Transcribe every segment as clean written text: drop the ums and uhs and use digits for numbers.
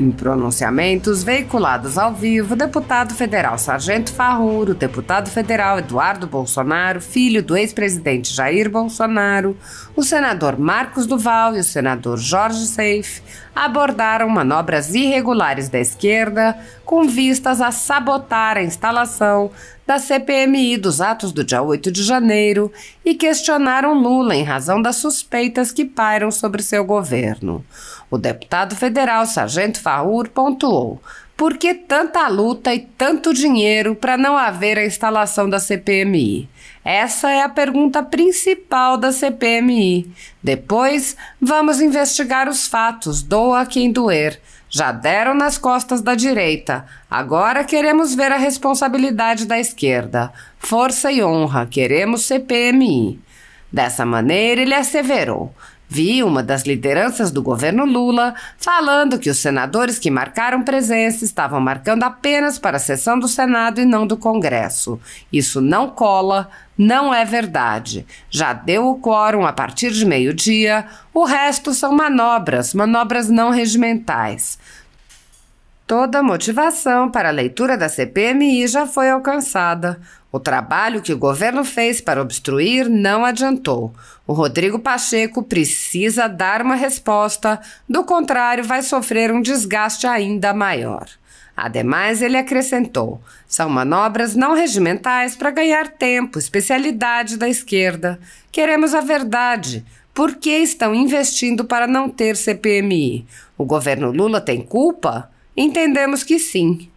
Em pronunciamentos veiculados ao vivo, o deputado federal Sargento Farrur, o deputado federal Eduardo Bolsonaro, filho do ex-presidente Jair Bolsonaro, o senador Marcos Duval e o senador Jorge Seife abordaram manobras irregulares da esquerda com vistas a sabotar a instalação da CPMI dos atos do dia 8 de janeiro e questionaram Lula em razão das suspeitas que pairam sobre seu governo. O deputado federal Sargento Farrur pontuou: por que tanta luta e tanto dinheiro para não haver a instalação da CPMI? Essa é a pergunta principal da CPMI. Depois, vamos investigar os fatos, doa quem doer. Já deram nas costas da direita. Agora queremos ver a responsabilidade da esquerda. Força e honra, queremos CPMI. Dessa maneira, ele asseverou: vi uma das lideranças do governo Lula falando que os senadores que marcaram presença estavam marcando apenas para a sessão do Senado e não do Congresso. Isso não cola, não é verdade. Já deu o quórum a partir de meio-dia, o resto são manobras não regimentais. Toda a motivação para a leitura da CPMI já foi alcançada. O trabalho que o governo fez para obstruir não adiantou. O Rodrigo Pacheco precisa dar uma resposta, do contrário vai sofrer um desgaste ainda maior. Ademais, ele acrescentou: são manobras não regimentais para ganhar tempo, especialidade da esquerda. Queremos a verdade. Por que estão investindo para não ter CPMI? O governo Lula tem culpa? Entendemos que sim.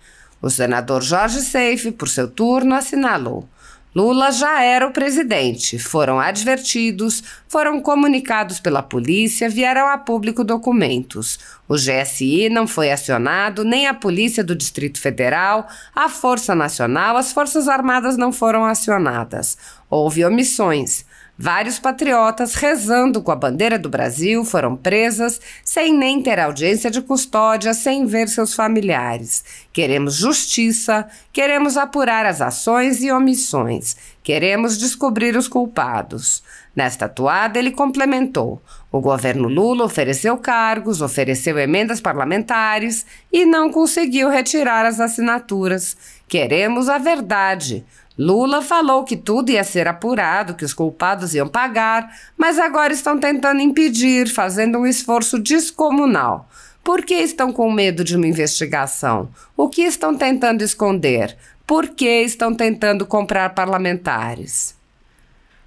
O senador Jorge Seife, por seu turno, assinalou: Lula já era o presidente, foram advertidos, foram comunicados pela polícia, vieram a público documentos. O GSI não foi acionado, nem a Polícia do Distrito Federal, a Força Nacional, as Forças Armadas não foram acionadas. Houve omissões. Vários patriotas rezando com a bandeira do Brasil foram presas sem nem ter audiência de custódia, sem ver seus familiares. Queremos justiça, queremos apurar as ações e omissões, queremos descobrir os culpados. Nesta toada, ele complementou: o governo Lula ofereceu cargos, ofereceu emendas parlamentares e não conseguiu retirar as assinaturas. Queremos a verdade. Lula falou que tudo ia ser apurado, que os culpados iam pagar, mas agora estão tentando impedir, fazendo um esforço descomunal. Por que estão com medo de uma investigação? O que estão tentando esconder? Por que estão tentando comprar parlamentares?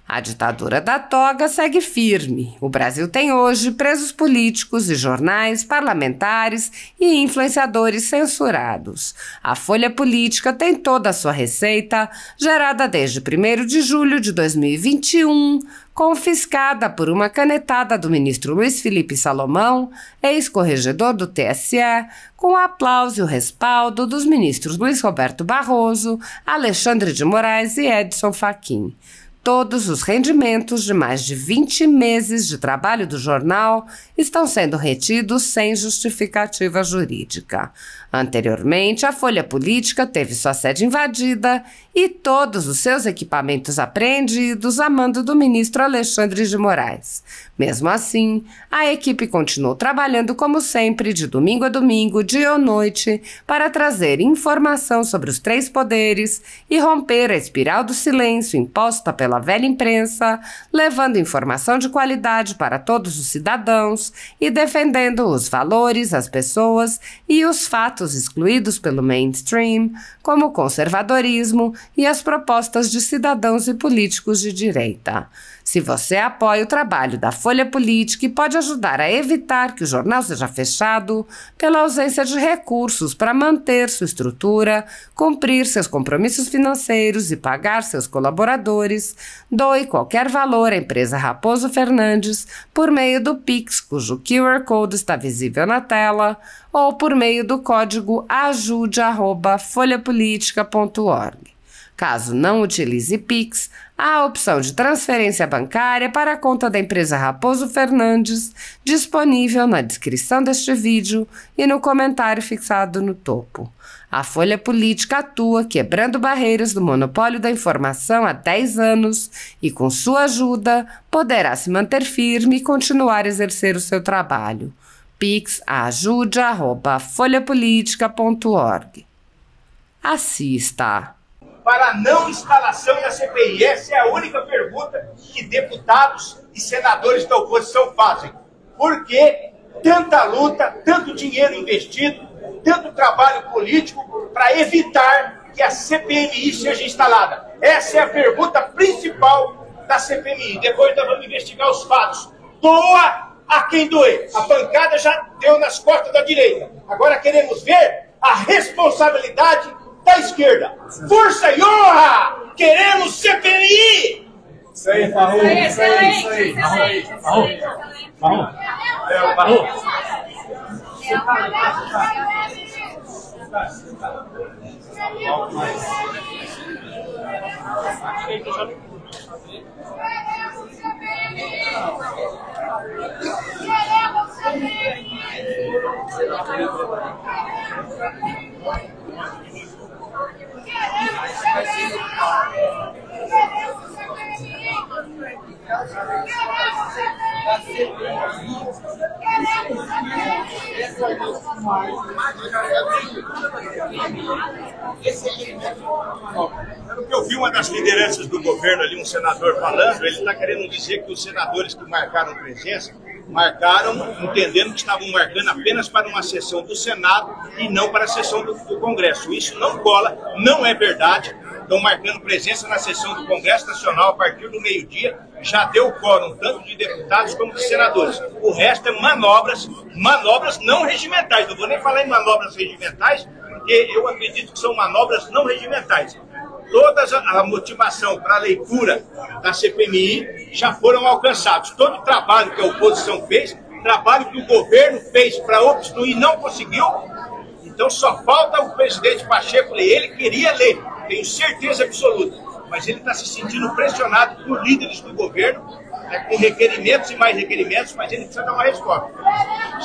A ditadura da toga segue firme. O Brasil tem hoje presos políticos e jornais, parlamentares e influenciadores censurados. A Folha Política tem toda a sua receita, gerada desde 1º de julho de 2021, confiscada por uma canetada do ministro Luiz Felipe Salomão, ex-corregedor do TSE, com o aplauso e o respaldo dos ministros Luiz Roberto Barroso, Alexandre de Moraes e Edson Fachin. Todos os rendimentos de mais de 20 meses de trabalho do jornal estão sendo retidos sem justificativa jurídica. Anteriormente, a Folha Política teve sua sede invadida e todos os seus equipamentos apreendidos a mando do ministro Alexandre de Moraes. Mesmo assim, a equipe continuou trabalhando como sempre, de domingo a domingo, dia ou noite, para trazer informação sobre os 3 poderes e romper a espiral do silêncio imposta pela velha imprensa, levando informação de qualidade para todos os cidadãos e defendendo os valores, as pessoas e os fatos excluídos pelo mainstream, como o conservadorismo e as propostas de cidadãos e políticos de direita. Se você apoia o trabalho da Folha Política e pode ajudar a evitar que o jornal seja fechado pela ausência de recursos para manter sua estrutura, cumprir seus compromissos financeiros e pagar seus colaboradores, doe qualquer valor à empresa Raposo Fernandes por meio do Pix, cujo QR Code está visível na tela, ou por meio do código ajude@folhapolitica.org. Caso não utilize Pix, há a opção de transferência bancária para a conta da empresa Raposo Fernandes, disponível na descrição deste vídeo e no comentário fixado no topo. A Folha Política atua quebrando barreiras do monopólio da informação há 10 anos e, com sua ajuda, poderá se manter firme e continuar a exercer o seu trabalho. pix@ajude@folhapolitica.org. Assista. Para a não instalação da CPI. Essa é a única pergunta que deputados e senadores da oposição fazem. Por que tanta luta, tanto dinheiro investido, tanto trabalho político para evitar que a CPMI seja instalada? Essa é a pergunta principal da CPMI. Depois nós vamos investigar os fatos. Doa a quem doer. A bancada já deu nas costas da direita. Agora queremos ver a responsabilidade da esquerda. Força e honra! Queremos CPMI! Isso aí, Farru. Isso aí. Farru. Pelo que eu vi uma das lideranças do governo ali, um senador falando, ele está querendo dizer que os senadores que marcaram presença, marcaram entendendo que estavam marcando apenas para uma sessão do Senado e não para a sessão do Congresso. Isso não cola, não é verdade. Estão marcando presença na sessão do Congresso Nacional a partir do meio-dia. Já deu quórum tanto de deputados como de senadores. O resto é manobras não regimentais. Não vou nem falar em manobras regimentais, porque eu acredito que são manobras não regimentais. Toda a motivação para a leitura da CPMI já foram alcançados. Todo o trabalho que a oposição fez, trabalho que o governo fez para obstruir, não conseguiu. Então só falta o presidente Pacheco ler. Ele queria ler, tenho certeza absoluta. Mas ele está se sentindo pressionado por líderes do governo, com requerimentos e mais requerimentos, mas ele precisa dar uma resposta.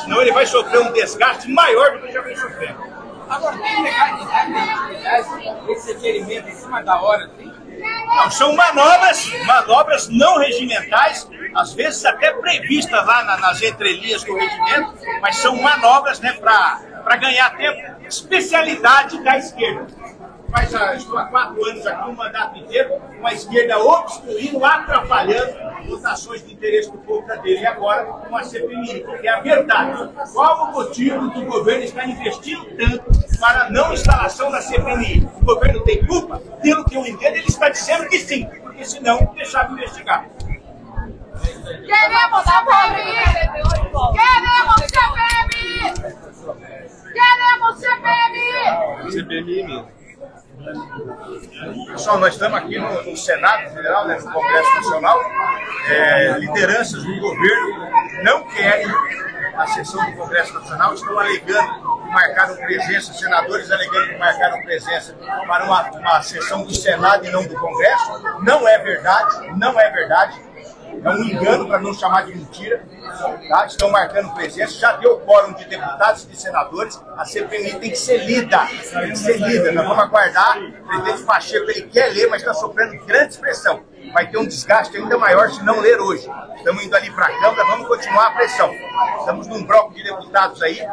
Senão ele vai sofrer um desgaste maior do que já vem sofrendo. Agora, tem legais esse requerimento em cima da hora, assim? Não, são manobras não regimentais, às vezes até previstas lá nas entrelinhas do regimento, mas são manobras, né, para ganhar tempo. Especialidade da esquerda. Estou há 4 anos aqui, um mandato inteiro, com a esquerda obstruindo, atrapalhando votações de interesse do povo brasileiro. E agora, com a CPMI, porque é a verdade. Qual o motivo do governo estar investindo tanto para a não instalação da CPMI? O governo tem culpa? Pelo que eu entendo, ele está dizendo que sim, porque senão deixava de investigar. Queremos CPMI! Queremos CPMI! Queremos CPMI! CPMI mesmo. Pessoal, nós estamos aqui no Senado Federal, né, no Congresso Nacional. Lideranças do governo não querem a sessão do Congresso Nacional, estão alegando que marcaram presença, senadores alegando que marcaram presença para uma sessão do Senado e não do Congresso. Não é verdade, não é verdade. É um engano, para não chamar de mentira. Tá? Estão marcando presença, já deu quórum de deputados e de senadores. A CPMI tem que ser lida, tem que ser lida. Nós vamos aguardar. O presidente Pacheco, ele quer ler, mas está sofrendo grande pressão. Vai ter um desgaste ainda maior se não ler hoje. Estamos indo ali para a Câmara, vamos continuar a pressão. Estamos num bloco de deputados aí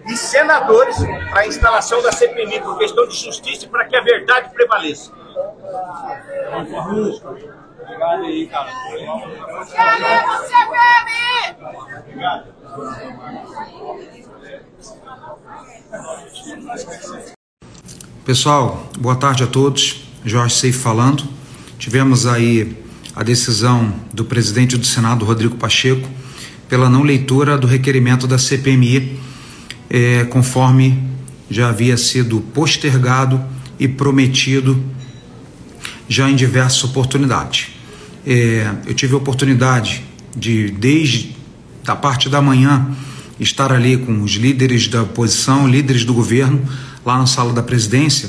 e senadores para a instalação da CPMI por questão de justiça e para que a verdade prevaleça. Obrigado aí, cara. Queremos CPMI! Obrigado. Pessoal, boa tarde a todos. Jorge Seif falando. Tivemos aí a decisão do presidente do Senado, Rodrigo Pacheco, pela não leitura do requerimento da CPMI, conforme já havia sido postergado e prometido já em diversas oportunidades. Eu tive a oportunidade de, desde a parte da manhã, estar ali com os líderes da oposição, líderes do governo, lá na sala da presidência,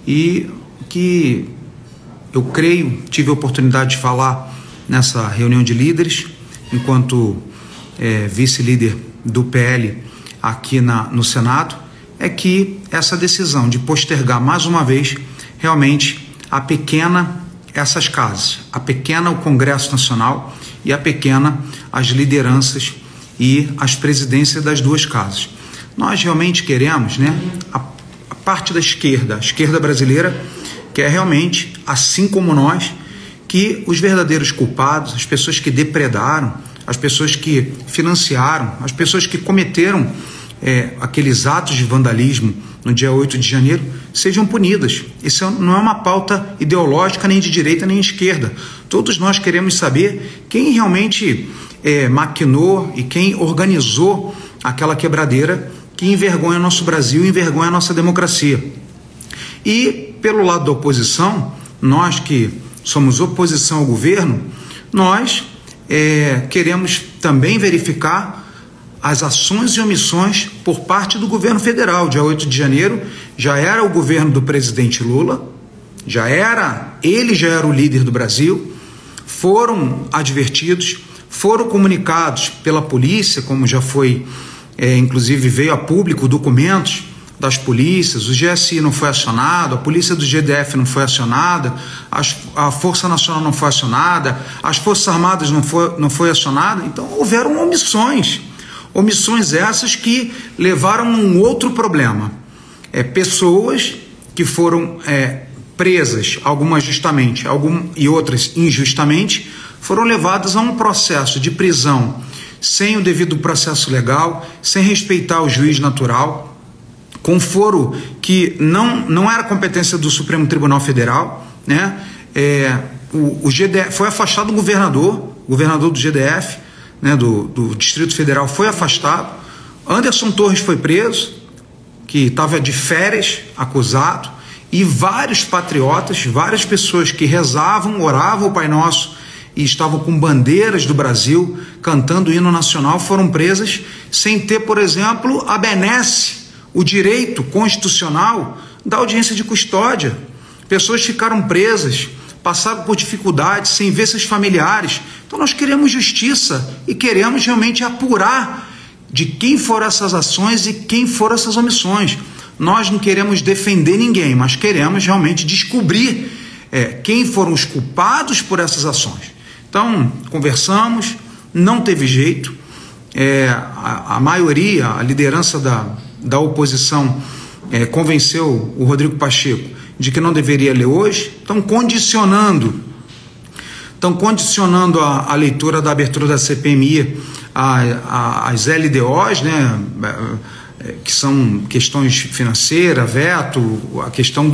e que eu creio, tive a oportunidade de falar nessa reunião de líderes, enquanto vice-líder do PL aqui no Senado, é que essa decisão de postergar mais uma vez, realmente, a pequena essas casas, a pequena o Congresso Nacional e a pequena as lideranças e as presidências das duas casas. Nós realmente queremos, né, a parte da esquerda, a esquerda brasileira, quer realmente, assim como nós, que os verdadeiros culpados, as pessoas que depredaram, as pessoas que financiaram, as pessoas que cometeram aqueles atos de vandalismo no dia 8 de janeiro, sejam punidas. Isso não é uma pauta ideológica nem de direita nem de esquerda. Todos nós queremos saber quem realmente maquinou e quem organizou aquela quebradeira que envergonha o nosso Brasil, envergonha a nossa democracia. E pelo lado da oposição, nós que somos oposição ao governo, nós queremos também verificar as ações e omissões por parte do governo federal. Dia 8 de janeiro já era o governo do presidente Lula, ele já era o líder do Brasil, foram advertidos, foram comunicados pela polícia, como já foi, inclusive veio a público documentos das polícias, o GSI não foi acionado, a polícia do GDF não foi acionada, a Força Nacional não foi acionada, as Forças Armadas não foi acionada. Então houveram omissões essas que levaram a um outro problema. Pessoas que foram presas, algumas justamente, e outras injustamente, foram levadas a um processo de prisão sem o devido processo legal, sem respeitar o juiz natural, com foro que não era competência do Supremo Tribunal Federal, né? O GDF foi afastado, o governador do GDF, né, do Distrito Federal, foi afastado. Anderson Torres foi preso, que estava de férias, acusado, e vários patriotas, várias pessoas que rezavam, oravam o Pai Nosso e estavam com bandeiras do Brasil, cantando o hino nacional, foram presas sem ter, por exemplo, a benesse, o direito constitucional da audiência de custódia. Pessoas ficaram presas, passaram por dificuldades, sem ver seus familiares. Então nós queremos justiça e queremos realmente apurar de quem foram essas ações e quem foram essas omissões. Nós não queremos defender ninguém, mas queremos realmente descobrir quem foram os culpados por essas ações. Então, conversamos, não teve jeito, a maioria, a liderança da oposição convenceu o Rodrigo Pacheco de que não deveria ler hoje, estão condicionando a leitura da abertura da CPMI às LDOs, né, que são questões financeiras, veto, a questão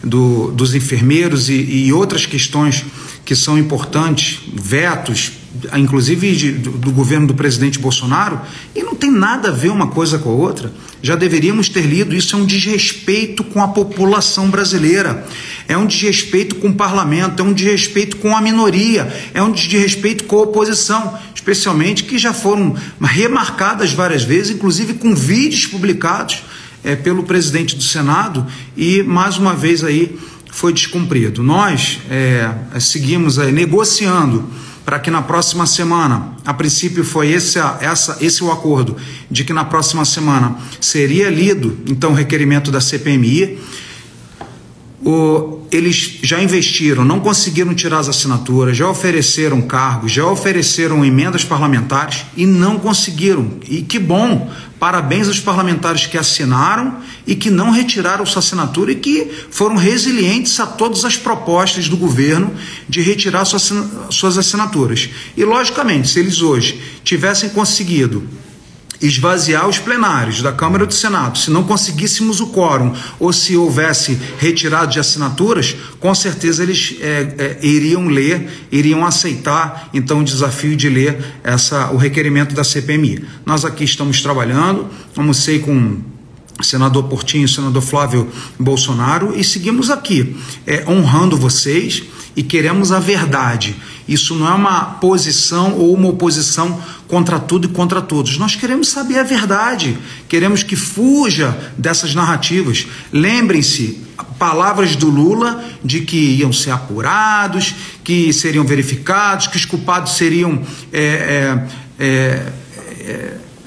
dos enfermeiros e outras questões que são importantes, vetos, inclusive do governo do presidente Bolsonaro, e não tem nada a ver uma coisa com a outra. Já deveríamos ter lido. Isso é um desrespeito com a população brasileira, é um desrespeito com o parlamento, é um desrespeito com a minoria, é um desrespeito com a oposição, especialmente que já foram remarcadas várias vezes, inclusive com vídeos publicados pelo presidente do Senado, e mais uma vez aí foi descumprido. Nós seguimos negociando para que na próxima semana, a princípio foi esse o acordo, de que na próxima semana seria lido então o requerimento da CPMI. Eles já investiram, não conseguiram tirar as assinaturas, já ofereceram cargos, já ofereceram emendas parlamentares e não conseguiram. E que bom, parabéns aos parlamentares que assinaram e que não retiraram sua assinatura e que foram resilientes a todas as propostas do governo de retirar suas assinaturas. E logicamente, se eles hoje tivessem conseguido esvaziar os plenários da Câmara e do Senado, se não conseguíssemos o quórum ou se houvesse retirada de assinaturas, com certeza eles iriam aceitar então o desafio de ler o requerimento da CPMI. Nós aqui estamos trabalhando, almocei com o senador Portinho e o senador Flávio Bolsonaro e seguimos aqui honrando vocês e queremos a verdade. Isso não é uma posição ou uma oposição contra tudo e contra todos. Nós queremos saber a verdade, queremos que fuja dessas narrativas. Lembrem-se, palavras do Lula de que iam ser apurados, que seriam verificados, que os culpados seriam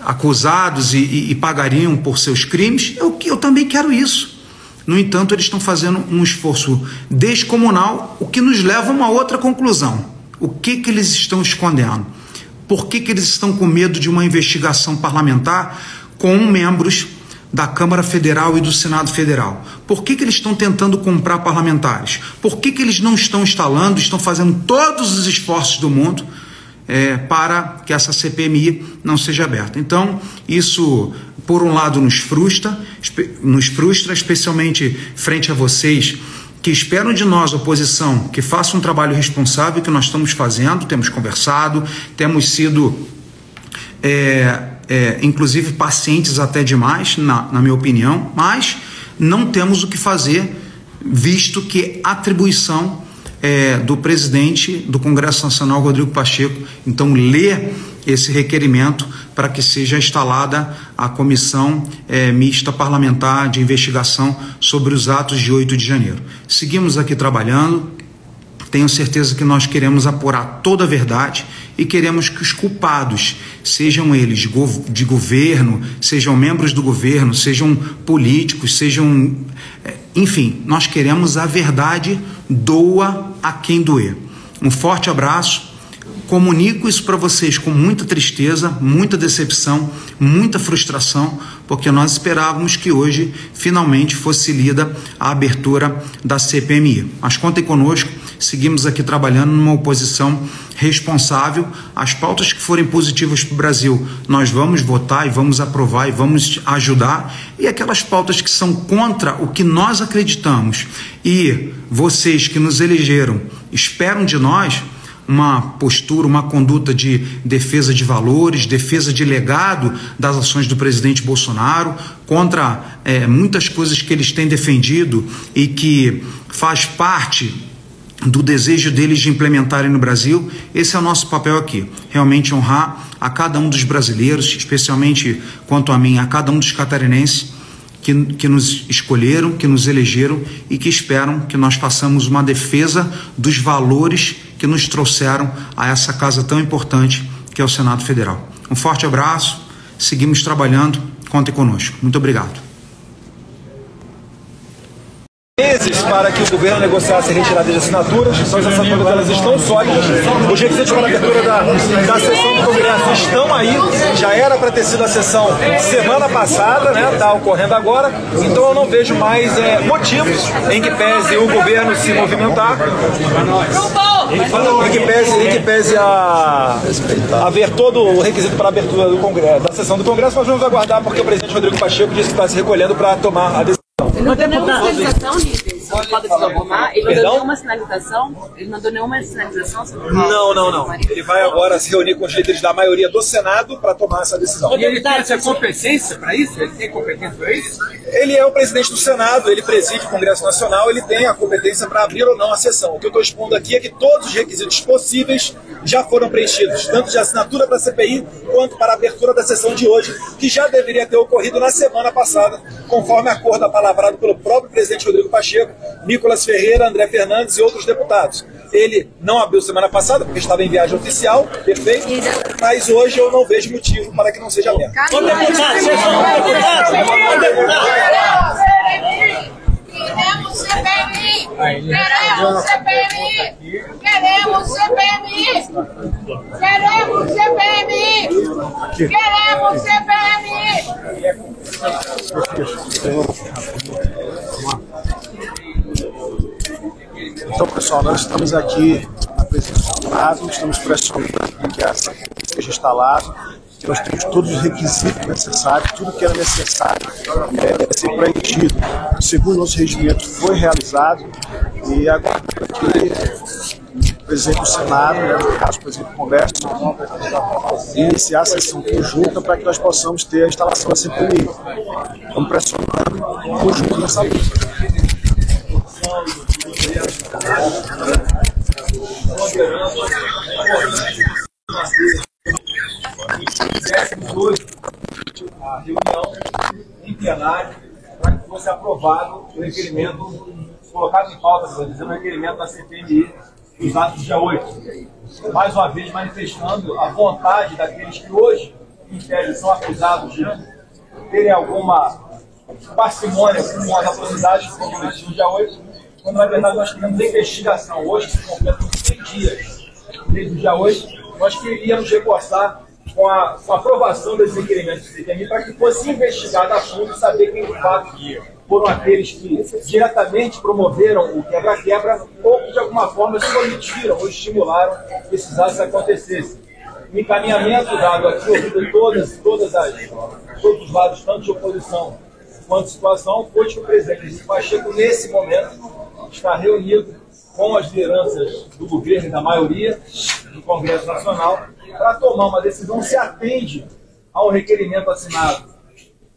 acusados e pagariam por seus crimes. Eu também quero isso. No entanto, eles estão fazendo um esforço descomunal, o que nos leva a uma outra conclusão. O que eles estão escondendo? por que eles estão com medo de uma investigação parlamentar com membros da Câmara Federal e do Senado Federal? Por que eles estão tentando comprar parlamentares? Por que eles não estão instalando, estão fazendo todos os esforços do mundo para que essa CPMI não seja aberta? Então, isso, por um lado, nos frustra, especialmente frente a vocês, que esperam de nós, oposição, que faça um trabalho responsável, que nós estamos fazendo, temos conversado, temos sido, inclusive, pacientes até demais, na minha opinião, mas não temos o que fazer, visto que atribuição do presidente do Congresso Nacional, Rodrigo Pacheco, então, ler esse requerimento para que seja instalada a comissão mista parlamentar de investigação sobre os atos de 8 de janeiro. Seguimos aqui trabalhando, tenho certeza que nós queremos apurar toda a verdade e queremos que os culpados, sejam eles de governo, sejam membros do governo, sejam políticos, sejam... enfim, nós queremos a verdade, doa a quem doer. Um forte abraço. Comunico isso para vocês com muita tristeza, muita decepção, muita frustração, porque nós esperávamos que hoje finalmente fosse lida a abertura da CPMI. Mas contem conosco, seguimos aqui trabalhando numa oposição responsável. As pautas que forem positivas para o Brasil, nós vamos votar e vamos aprovar e vamos ajudar. E aquelas pautas que são contra o que nós acreditamos e vocês que nos elegeram esperam de nós uma postura, uma conduta de defesa de valores, defesa de legado das ações do presidente Bolsonaro, contra muitas coisas que eles têm defendido e que faz parte do desejo deles de implementarem no Brasil. Esse é o nosso papel aqui, realmente honrar a cada um dos brasileiros, especialmente quanto a mim, a cada um dos catarinenses que nos escolheram, que nos elegeram e que esperam que nós façamos uma defesa dos valores que nos trouxeram a essa casa tão importante que é o Senado Federal. Um forte abraço, seguimos trabalhando, contem conosco. Muito obrigado. Meses para que o governo negociasse a retirada de assinaturas, só as assinaturas elas estão sólidas, os requisitos para a abertura da sessão do Congresso estão aí, já era para ter sido a sessão semana passada, né? Está ocorrendo agora, então eu não vejo mais motivos em que pese o governo se movimentar, em que pese haver todo o requisito para a abertura do Congresso, da sessão do Congresso. Nós vamos aguardar porque o presidente Rodrigo Pacheco disse que está se recolhendo para tomar a decisão. Ele não deu nenhuma sinalização, líder, sobre pode se arrumar? Ele não deu nenhuma sinalização? Ele não deu nenhuma sinalização sobre Não. Ele vai agora se reunir com os líderes da maioria do Senado para tomar essa decisão. E ele tem essa competência para isso? Ele tem competência para isso? Ele é o presidente do Senado, ele preside o Congresso Nacional, ele tem a competência para abrir ou não a sessão. O que eu estou expondo aqui é que todos os requisitos possíveis já foram preenchidos, tanto de assinatura para a CPI, quanto para a abertura da sessão de hoje, que já deveria ter ocorrido na semana passada, conforme acordo apalavrado pelo próprio presidente Rodrigo Pacheco, Nicolas Ferreira, André Fernandes e outros deputados. Ele não abriu semana passada, porque estava em viagem oficial, perfeito, mas hoje eu não vejo motivo para que não seja aberto. Queremos CPMI! Queremos CPMI! Queremos CPMI! Queremos CPMI! Queremos Então, pessoal, nós estamos aqui na presença do Senado, estamos pressionando que a CPMI seja instalada, que nós temos todos os requisitos necessários, tudo que era necessário ser preenchido. Segundo o nosso regimento, foi realizado e agora que o presidente do Senado, no caso o presidente do Congresso, iniciar a sessão conjunta para que nós possamos ter a instalação da CPMI. Estamos pressionando o conjunto dessa luta. A reunião em plenário para que fosse aprovado o requerimento, colocado em pauta, o requerimento da CPMI dos atos do dia 8. Mais uma vez manifestando a vontade daqueles que hoje, em tese, são acusados de terem alguma parcimônia com as atrocidades que foram cometidas no dia 8, quando na verdade nós tivemos investigação hoje, que se completam 100 dias desde o dia 8, nós queríamos reforçar com a aprovação desse requerimento do CPMI para que fosse investigado a fundo e saber quem de fato foram aqueles que diretamente promoveram o quebra-quebra ou que de alguma forma se omitiram ou estimularam que esses atos acontecessem. O encaminhamento dado aqui, ouvido todos os lados, tanto de oposição quanto de situação, foi que o presidente Pacheco, nesse momento, está reunido com as lideranças do governo e da maioria do Congresso Nacional para tomar uma decisão se atende ao requerimento assinado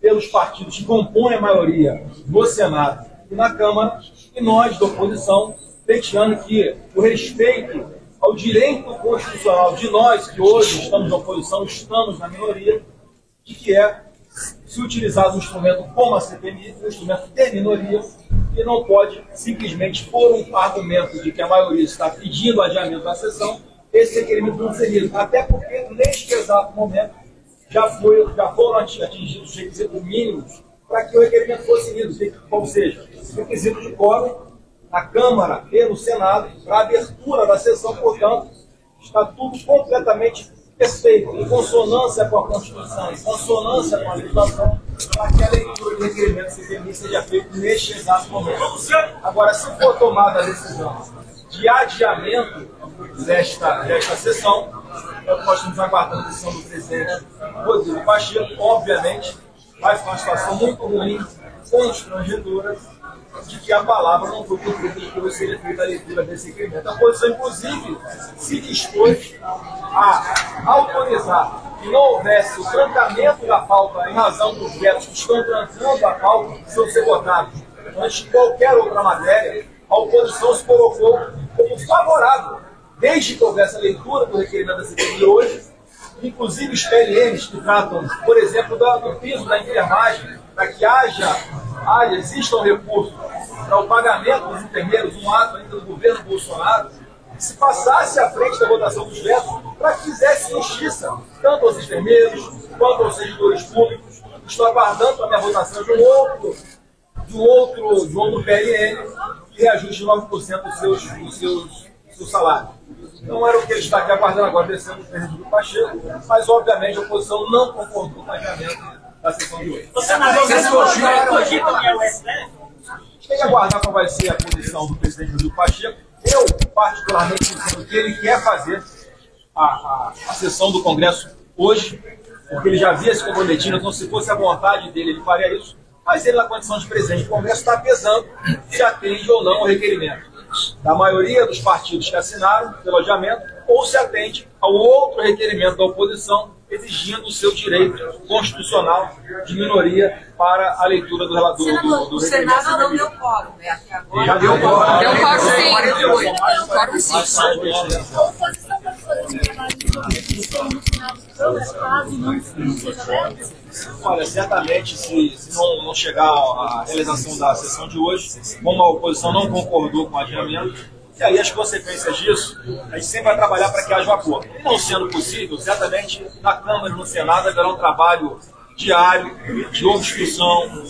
pelos partidos que compõem a maioria no Senado e na Câmara, e nós, da oposição, pleiteando que o respeito ao direito constitucional de nós, que hoje estamos na oposição, estamos na minoria, e que é se utilizar um instrumento como a CPMI, um instrumento de minoria, e não pode simplesmente, por um argumento de que a maioria está pedindo adiamento da sessão, esse requerimento não ser lido. Até porque, neste exato momento, já foram atingidos os requisitos mínimos para que o requerimento fosse lido, ou seja, requisito de quórum na Câmara e no Senado para a abertura da sessão, portanto, está tudo completamente perfeito, em consonância com a Constituição, em consonância com a legislação, para que a leitura do requerimento CPMI seja feita neste exato momento. Agora, se for tomada a decisão de adiamento desta sessão, nós estamos aguardando a decisão do presidente Rodrigo Pacheco, obviamente, vai ficar uma situação muito ruim, constrangedora, de que a palavra não foi cumprida e que seria feita a leitura desse requerimento. A oposição, inclusive, se dispôs a autorizar que não houvesse o trancamento da pauta em razão dos vetos que estão trancando a pauta que precisam ser votados. Antes de qualquer outra matéria, a oposição se colocou como favorável, desde que houvesse a leitura do requerimento da CPMI hoje, inclusive os PLMs que tratam, por exemplo, do piso da enfermagem, para que exista um recurso para o pagamento dos enfermeiros, um ato ainda do governo Bolsonaro, se passasse à frente da votação dos vetos para que fizesse justiça, tanto aos enfermeiros quanto aos servidores públicos. Estou aguardando a minha votação de um outro PLN que reajuste 9% dos seus salários. Não era o que ele está aqui aguardando agora, descendo o presidente do Pacheco, mas obviamente a oposição não concordou com o adiamento da sessão de hoje. Tem que aguardar qual vai ser a posição do presidente Rodrigo Pacheco. Eu, particularmente, entendo que ele quer fazer a sessão do Congresso hoje, porque ele já havia se comprometido, então se fosse a vontade dele, ele faria isso. Mas ele, na condição de presidente do Congresso, está pesando se atende ou não ao requerimento da maioria dos partidos que assinaram pelo adiamento, ou se atende ao outro requerimento da oposição, exigindo o seu direito constitucional de minoria para a leitura do relator. Senador, o Senado não deu quórum, né? Até agora. Já deu quórum. Deu quórum sim. Quórum sim. A oposição pode fazer um trabalho de organização no final de todas as fases, não seja aberto? Olha, certamente, se não chegar à realização da sessão de hoje, como a oposição não concordou com o adiamento, e aí as consequências disso, a gente sempre vai trabalhar para que haja um acordo. Não sendo possível, certamente na Câmara e no Senado haverá um trabalho diário de obstrução,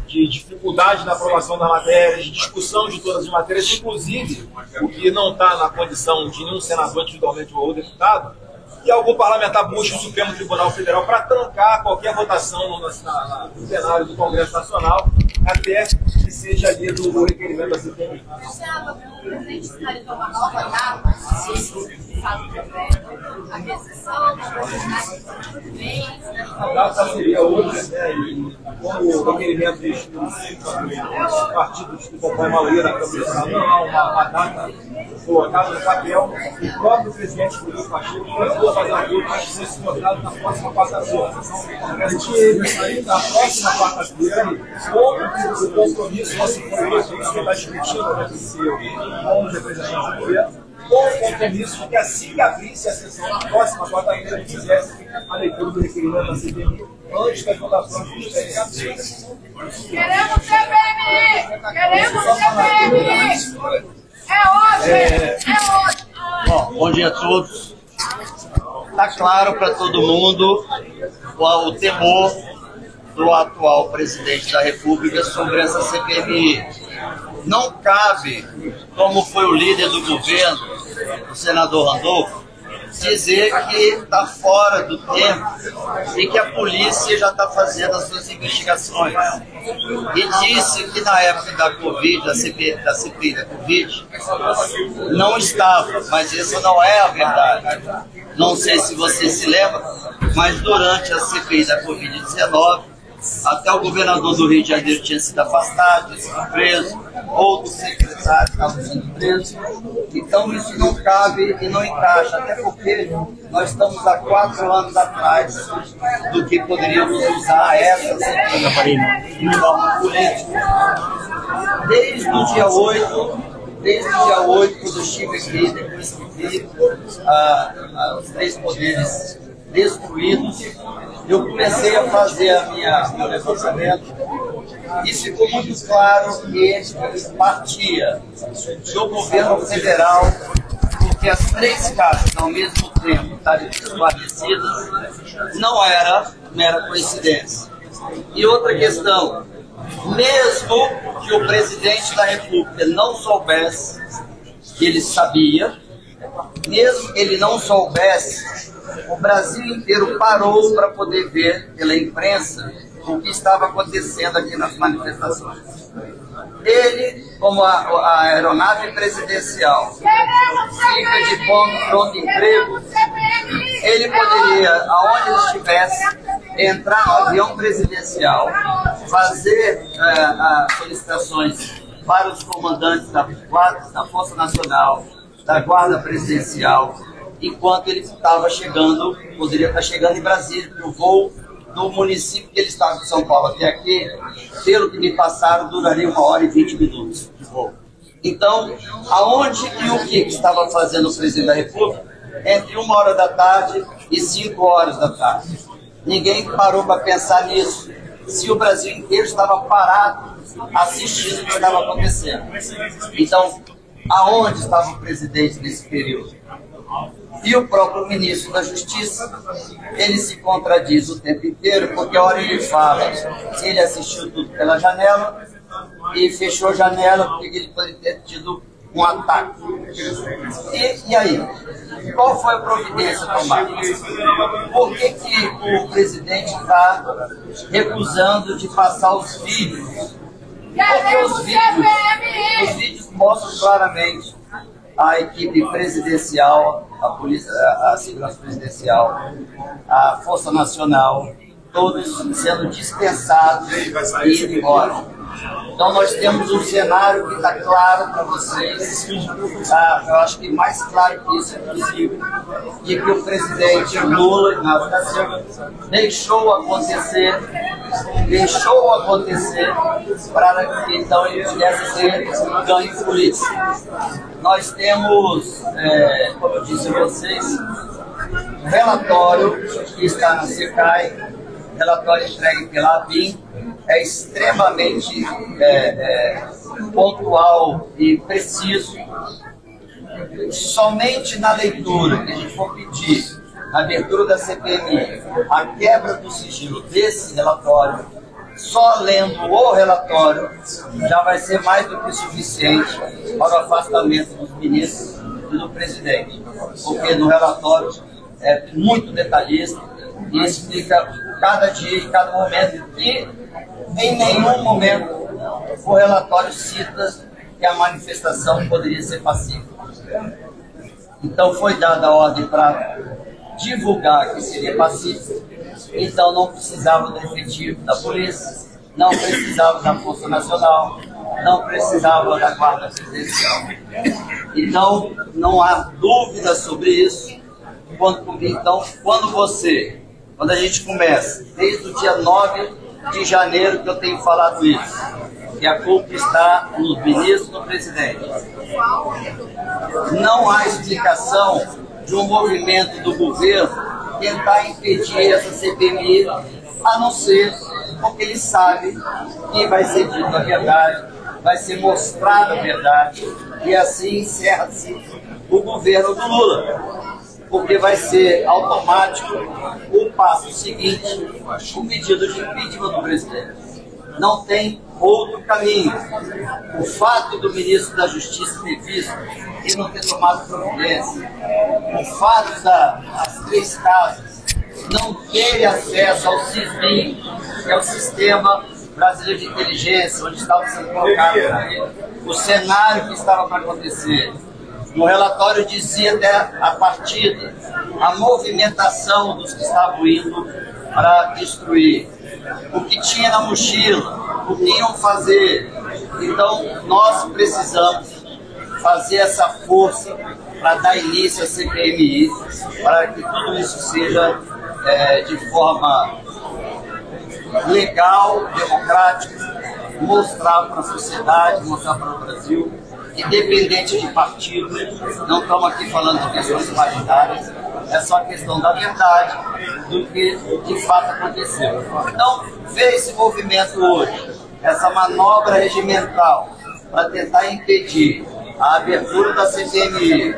de dificuldade na aprovação das matérias, de discussão de todas as matérias, inclusive o que não está na condição de nenhum senador individualmente ou deputado, e algum parlamentar busca o Supremo Tribunal Federal para trancar qualquer votação no plenário do Congresso Nacional, até que seja lido o requerimento da CPMI. Senador, o presidente sinalizou uma nova data, se caso decreto, a recessão dos profissionais do mês. A data seria hoje, né? E como o requerimento dos partidos que compõem a maioria da Câmara Nacional não há uma data colocada no papel, o próprio presidente Rodrigo Pacheco mandou fazer a coisa para ser votado na próxima quarta-feira. A gente, na próxima quarta-feira, o compromisso, nosso compromisso, que está discutindo com os representantes do governo, com o compromisso de que assim que abrisse a sessão na próxima quarta-feira, a gente fizesse a leitura do requerimento da CPMI antes das votações dos PLN. Queremos CPMI! Queremos CPMI! É hoje! É hoje! Bom dia a todos. Está claro para todo mundo o temor do atual presidente da República sobre essa CPMI. Não cabe, como foi o líder do governo, o senador Randolfo, dizer que está fora do tempo e que a polícia já está fazendo as suas investigações. E disse que na época da Covid, da CPI da Covid, não estava, mas isso não é a verdade. Não sei se você se lembra, mas durante a CPI da Covid-19, até o governador do Rio de Janeiro tinha sido afastado, tinha sido preso, outros secretários estavam sendo presos. Então isso não cabe e não encaixa, até porque nós estamos há 4 anos atrás do que poderíamos usar essa CPI de forma política. Desde o dia 8, quando eu estive aqui, depois que vi os 3 poderes destruídos, eu comecei a fazer meu levantamento e ficou muito claro que partia do governo federal, porque as 3 caixas ao mesmo tempo estarem desguarnecidas não era mera coincidência. E outra questão, mesmo que o presidente da República não soubesse que ele sabia, mesmo que ele não soubesse, o Brasil inteiro parou para poder ver pela imprensa o que estava acontecendo aqui nas manifestações. Ele, como a aeronave presidencial fica de pronto emprego, ele poderia, aonde ele estivesse, entrar no avião presidencial, fazer solicitações para os comandantes da Força Nacional, da Guarda Presidencial, enquanto ele estava chegando, poderia estar chegando em Brasília, porque o voo do município que ele estava de São Paulo até aqui, pelo que me passaram, duraria 1 hora e 20 minutos de voo. Então, aonde e o que estava fazendo o presidente da República entre 1 hora da tarde e 5 horas da tarde? Ninguém parou para pensar nisso. Se o Brasil inteiro estava parado assistindo o que estava acontecendo. Então, aonde estava o presidente nesse período? E o próprio ministro da Justiça, ele se contradiz o tempo inteiro, porque a hora ele fala, ele assistiu tudo pela janela e fechou a janela porque ele poderia ter tido um ataque. E aí? Qual foi a providência tomada? Por que o presidente está recusando de passar os vídeos? Porque os vídeos mostram claramente a equipe presidencial, a polícia, a segurança presidencial, a Força Nacional, todos sendo dispensados e indo embora. Então nós temos um cenário que está claro para vocês, tá? Eu acho que mais claro que isso é possível, de que o presidente Lula Inácio da Silva deixou acontecer para que então ele pudesse ter ganho político. Nós temos, como eu disse a vocês, um relatório que está no SECAI, relatório entregue pela ABIN, é extremamente pontual e preciso. Somente na leitura que a gente for pedir, na abertura da CPMI, a quebra do sigilo desse relatório, só lendo o relatório já vai ser mais do que suficiente para o afastamento dos ministros e do presidente, porque no relatório é muito detalhista e explica cada dia e cada momento, e em nenhum momento o relatório cita que a manifestação poderia ser pacífica. Então foi dada a ordem para divulgar que seria pacífico, então não precisava do efetivo da polícia, não precisava da Força Nacional, não precisava da Guarda Presidencial. Então não há dúvida sobre isso. Então quando a gente começa, desde o dia 9 de janeiro que eu tenho falado isso, que a culpa está no ministro e no presidente. Não há explicação de um movimento do governo tentar impedir essa CPMI, a não ser porque ele sabe que vai ser dito a verdade, vai ser mostrada a verdade, e assim encerra-se o governo do Lula. Porque vai ser automático o passo seguinte, o pedido de impeachment do presidente. não tem outro caminho. O fato do ministro da Justiça ter visto e não ter tomado providência, o fato das 3 casas não terem acesso ao SISBIN, que é o Sistema Brasileiro de Inteligência, onde estava sendo colocado o cenário que estava para acontecer. No relatório dizia até a partida, a movimentação dos que estavam indo para destruir, o que tinha na mochila, o que iam fazer. Então, nós precisamos fazer essa força para dar início à CPMI, para que tudo isso seja de forma legal, democrática, mostrar para a sociedade, mostrar para o Brasil, independente de partido. Não estamos aqui falando de questões partidárias, é só a questão da verdade, do que de fato aconteceu. Então, ver esse movimento hoje, essa manobra regimental, para tentar impedir a abertura da CPMI,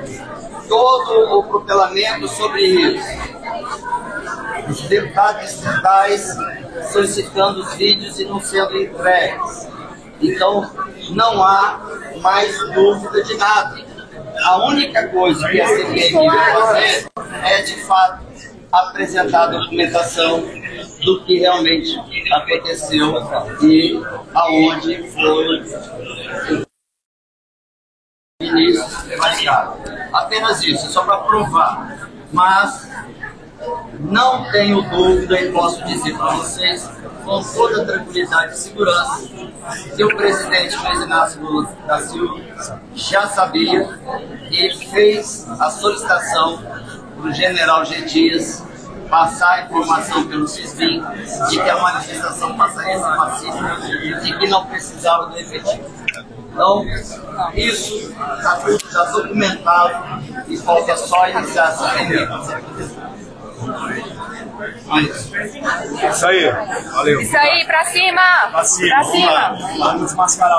todo o protelamento sobre isso, os deputados distritais solicitando os vídeos e não sendo entregues. Então, não há mais dúvida de nada. A única coisa que a CPMI vai fazer é, de fato, apresentar a documentação do que realmente aconteceu e aonde foi o ministro prevaricado. Apenas isso, só para provar. Mas não tenho dúvida e posso dizer para vocês, com toda tranquilidade e segurança, que o presidente Luiz Inácio Lula da Silva já sabia e fez a solicitação para o general G. Dias passar a informação pelo SISBIN de que a manifestação passaria a ser pacífica e que não precisava do efetivo. Então, isso está tudo já documentado e falta só iniciar essa reunião. Isso aí, valeu. Isso aí, pra cima! Pra cima! Vamos desmascarar.